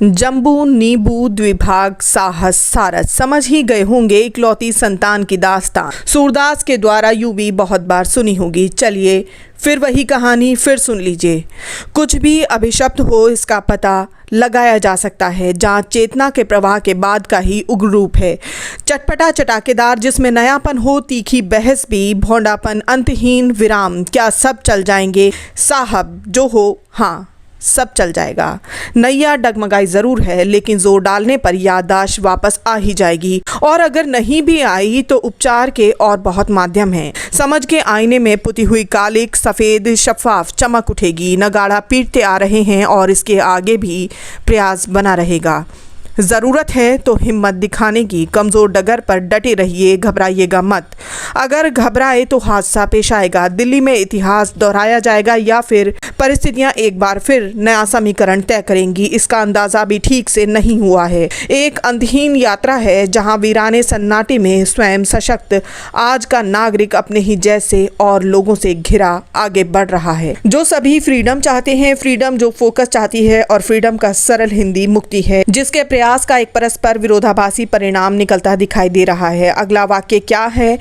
जम्बू नींबू द्विभाग साहस सारस समझ ही गए होंगे इकलौती संतान की दास्तान सूरदास के द्वारा यूं भी बहुत बार सुनी होगी। चलिए फिर वही कहानी फिर सुन लीजिए। कुछ भी अभिशप्त हो इसका पता लगाया जा सकता है। जांच चेतना के प्रवाह के बाद का ही उग्र रूप है। चटपटा चटाकेदार जिसमें नयापन हो, तीखी बहस भी, भोंडापन, अंतहीन विराम। क्या सब चल जाएंगे साहब? जो हो हाँ सब चल जाएगा। नैया डगमगाई जरूर है लेकिन जोर डालने पर याददाश्त वापस आ ही जाएगी। और अगर नहीं भी आई तो उपचार के और बहुत माध्यम हैं। समझ के आईने में पुती हुई कालिक सफ़ेद शफाफ चमक उठेगी। नगाड़ा पीटते आ रहे हैं और इसके आगे भी प्रयास बना रहेगा। ज़रूरत है तो हिम्मत दिखाने की। कमज़ोर डगर पर डटे रहिए, घबराइएगा मत। अगर घबराए तो हादसा पेश आएगा। दिल्ली में इतिहास दोहराया जाएगा या फिर परिस्थितियां एक बार फिर नया समीकरण तय करेंगी, इसका अंदाज़ा भी ठीक से नहीं हुआ है। एक अंतहीन यात्रा है जहां वीराने सन्नाटे में स्वयं सशक्त आज का नागरिक अपने ही जैसे और लोगों से घिरा आगे बढ़ रहा है। जो सभी फ्रीडम चाहते हैं, फ्रीडम जो फोकस चाहती है और फ्रीडम का सरल हिंदी मुक्ति है, जिसके प्रयास का एक परस्पर विरोधाभासी परिणाम निकलता दिखाई दे रहा है। अगला वाक्य क्या है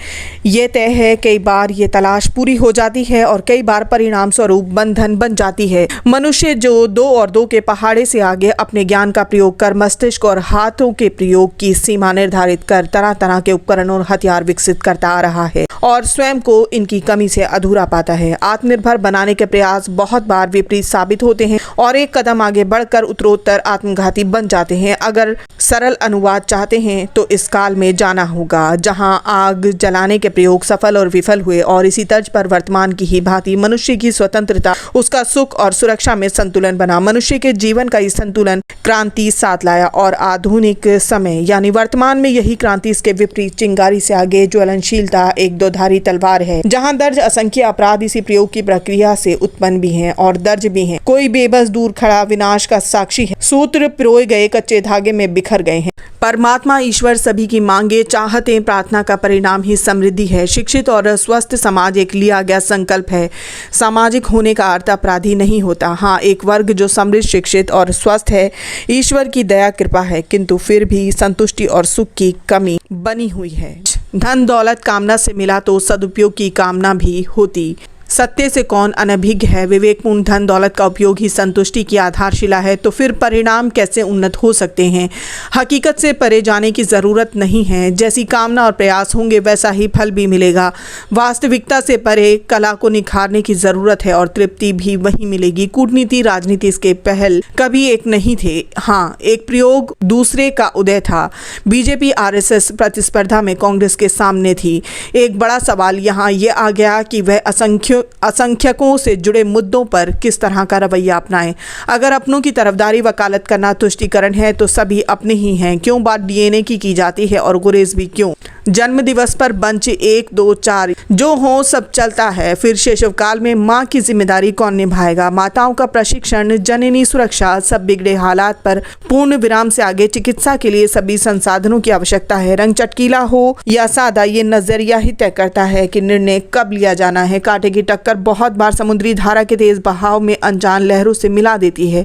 ये तय है। कई बार ये तलाश पूरी हो जाती है और कई बार परिणाम स्वरूप बंधन बन जाती है। मनुष्य जो 2 और 2 के पहाड़े से आगे अपने ज्ञान का प्रयोग कर, मस्तिष्क और हाथों के प्रयोग की सीमा निर्धारित कर तरह तरह के उपकरण और हथियार विकसित करता आ रहा है और स्वयं को इनकी कमी से अधूरा पाता है। आत्मनिर्भर बनाने के प्रयास बहुत बार विपरीत साबित होते हैं और एक कदम आगे बढ़कर उत्तरोत्तर आत्मघाती बन जाते हैं। अगर सरल अनुवाद चाहते हैं तो इस काल में जाना होगा जहां आग जलाने के प्रयोग सफल और विफल हुए और इसी तर्ज पर वर्तमान की ही भांति मनुष्य की स्वतंत्रता, उसका सुख और सुरक्षा में संतुलन बना। मनुष्य के जीवन का ये संतुलन क्रांति साथ लाया और आधुनिक समय यानी वर्तमान में यही क्रांति इसके विपरीत चिंगारी से आगे ज्वलनशीलता एक दोधारी तलवार है। जहां दर्ज असंख्य अपराध इसी प्रयोग की प्रक्रिया से उत्पन्न भी हैं और दर्ज भी हैं। कोई बेबस दूर खड़ा विनाश का साक्षी है। सूत्र पिरोए गए कच्चे धागे में बिखर गए हैं। परमात्मा ईश्वर सभी की मांगे चाहते प्रार्थना का परिणाम ही समृद्धि है। शिक्षित और स्वस्थ समाज एक लिया गया संकल्प है। सामाजिक होने का अर्थ अपराधी नहीं होता। हाँ, एक वर्ग जो समृद्ध, शिक्षित और स्वस्थ है ईश्वर की दया कृपा है, किंतु फिर भी संतुष्टि और सुख की कमी बनी हुई है। धन दौलत कामना से मिला तो सदुपयोग की कामना भी होती। सत्य से कौन अनभिज्ञ है। विवेकपूर्ण धन दौलत का उपयोग ही संतुष्टि की आधारशिला है। तो फिर परिणाम कैसे उन्नत हो सकते हैं। हकीकत से परे जाने की ज़रूरत नहीं है। जैसी कामना और प्रयास होंगे वैसा ही फल भी मिलेगा। वास्तविकता से परे कला को निखारने की ज़रूरत है और तृप्ति भी वही मिलेगी। कूटनीति राजनीति इसके पहल कभी एक नहीं थे। हाँ, एक प्रयोग दूसरे का उदय था। बीजेपी RSS प्रतिस्पर्धा में कांग्रेस के सामने थी। एक बड़ा सवाल यहाँ ये आ गया कि वह असंख्यकों से जुड़े मुद्दों पर किस तरह का रवैया अपनाएं। अगर अपनों की तरफदारी वकालत करना तुष्टीकरण है तो सभी अपने ही हैं। क्यों बात DNA की जाती है और गुरेज भी क्यों। जन्म दिवस पर बंच 1 2 4 जो हो सब चलता है। फिर शैशव काल में माँ की जिम्मेदारी कौन निभाएगा। माताओं का प्रशिक्षण, जननी सुरक्षा, सब बिगड़े हालात पर पूर्ण विराम से आगे चिकित्सा के लिए सभी संसाधनों की आवश्यकता है। रंग चटकीला हो या सादा ये नजरिया ही तय करता है कि निर्णय कब लिया जाना है। कांटे की टक्कर बहुत बार समुद्री धारा के तेज बहाव में अनजान लहरों से मिला देती है।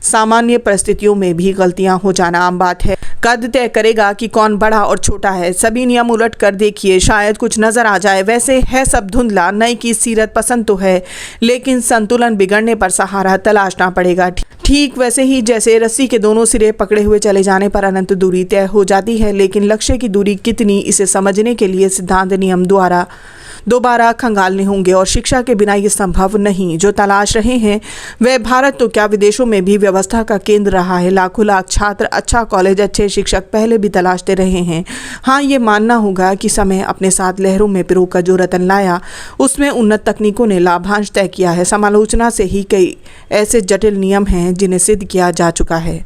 सामान्य परिस्थितियों में भी गलतियां हो जाना आम बात है। कद तय करेगा कि कौन बड़ा और छोटा है। सभी नियम उलट कर देखिए, शायद कुछ नजर आ जाए। वैसे है सब धुंधला। नई की सीरत पसंद तो है लेकिन संतुलन बिगड़ने पर सहारा तलाशना पड़ेगा। ठीक वैसे ही जैसे रस्सी के दोनों सिरे पकड़े हुए चले जाने पर अनंत दूरी तय हो जाती है, लेकिन लक्ष्य की दूरी कितनी इसे समझने के लिए सिद्धांत नियम द्वारा दोबारा खंगालने होंगे और शिक्षा के बिना ये संभव नहीं। जो तलाश रहे हैं वह भारत तो क्या विदेशों में भी व्यवस्था का केंद्र रहा है। लाखों लाख छात्र अच्छा कॉलेज, अच्छे शिक्षक पहले भी तलाशते रहे हैं। हाँ, ये मानना होगा कि समय अपने साथ लहरों में पिरोकर जो रतन लाया उसमें उन्नत तकनीकों ने लाभांश तय किया है। समालोचना से ही कई ऐसे जटिल नियम हैं जिन्हें सिद्ध किया जा चुका है।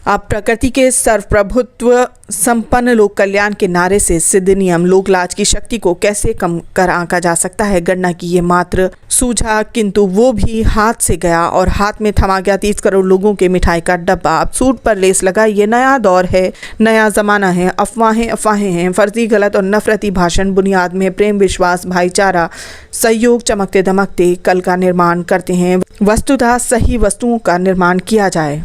अब प्रकृति के सर्वप्रभुत्व संपन्न लोक कल्याण के नारे से सिद्ध नियम लोकलाज की शक्ति को कैसे कम कर आंका जा सकता है। गणना की ये मात्र सूझा, किंतु वो भी हाथ से गया और हाथ में थमा गया 30 करोड़ लोगों के मिठाई का डब्बा। अब सूट पर लेस लगा। ये नया दौर है, नया जमाना है। अफवाहें हैं, फर्जी गलत और नफरती भाषण बुनियाद में प्रेम विश्वास भाईचारा सहयोग चमकते दमकते कल का निर्माण करते हैं। वस्तुतः सही वस्तुओं का निर्माण किया जाए।